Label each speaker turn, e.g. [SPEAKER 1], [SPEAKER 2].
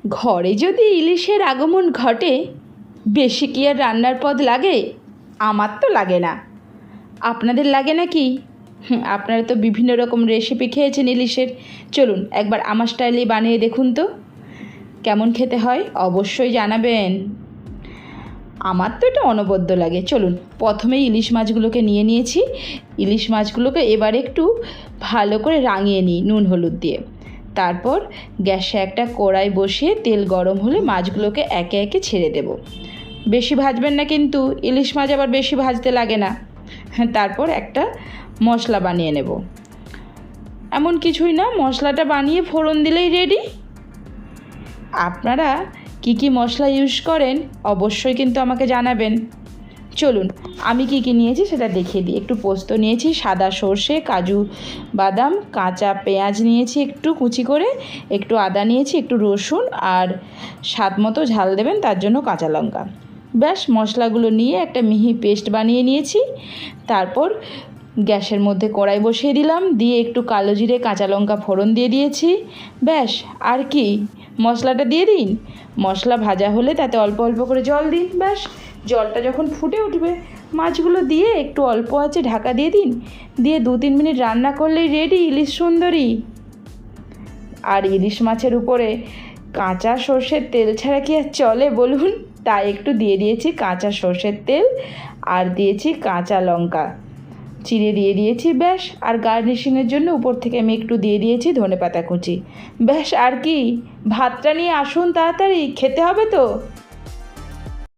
[SPEAKER 1] ঘরে যদি ইলিশের আগমন ঘটে, বেশি কি আর রান্নার পদ লাগে? আমার তো লাগে না। আপনাদের লাগে নাকি? আপনারা তো বিভিন্ন রকম রেসিপি খেয়েছেন ইলিশের। চলুন একবার আমার স্টাইলে বানিয়ে দেখুন তো কেমন খেতে হয়, অবশ্যই জানাবেন। আমার তো এটা অনবদ্য লাগে। চলুন, প্রথমেই ইলিশ মাছগুলোকে নিয়ে নিয়েছি। ইলিশ মাছগুলোকে এবার একটু ভালো করে রাঙিয়ে নিই নুন হলুদ দিয়ে। তারপর গ্যাসে একটা কড়াই বসিয়ে তেল গরম হলে মাছগুলোকে একে একে ছেড়ে দেব। বেশি ভাজবেন না কিন্তু, ইলিশ মাছ আবার বেশি ভাজতে লাগে না। তারপর একটা মশলা বানিয়ে নেব। এমন কিছুই না, মশলাটা বানিয়ে ফোড়ন দিলেই রেডি। আপনারা কি কি মশলা ইউজ করেন অবশ্যই কিন্তু আমাকে জানাবেন। চলুন আমি কি কি নিয়েছি সেটা দেখিয়ে দিই। একটু পোস্ত নিয়েছি, সাদা সর্ষে, কাজু বাদাম, কাঁচা পেঁয়াজ নিয়েছি একটু কুচি করে, একটু আদা নিয়েছি, একটু রসুন, আর স্বাদ মতো ঝাল দেবেন তার জন্য কাঁচা লঙ্কা। ব্যাস, মশলাগুলো নিয়ে একটা মিহি পেস্ট বানিয়ে নিয়েছি। তারপর গ্যাসের মধ্যে কড়াই বসিয়ে দিলাম, দিয়ে একটু কালো জিরে কাঁচা লঙ্কা ফোড়ন দিয়ে দিয়েছি। ব্যাস, আর কি, মশলাটা দিয়ে দিন। মশলা ভাজা হলে তাতে অল্প অল্প করে জল দিন। ব্যাস, জলটা যখন ফুটে উঠবে মাছগুলো দিয়ে একটু অল্প আঁচে ঢাকা দিয়ে দিন। দিয়ে 2-3 মিনিট রান্না করলেই রেডি ইলিশ সুন্দরী। আর ইলিশ মাছের উপরে কাঁচা সর্ষের তেল ছাড়া কি আর চলে বলুন? তাই একটু দিয়ে দিয়েছি কাঁচা সর্ষের তেল, আর দিয়েছি কাঁচা লঙ্কা চিড়ে দিয়ে দিয়েছি। ব্যাস, আর গার্নিশিংয়ের জন্য উপর থেকে আমি একটু দিয়ে দিয়েছি ধনেপাতা কুচি। ব্যাস, আর কি, ভাতটা নিয়ে আসুন, তাড়াতাড়ি খেতে হবে তো।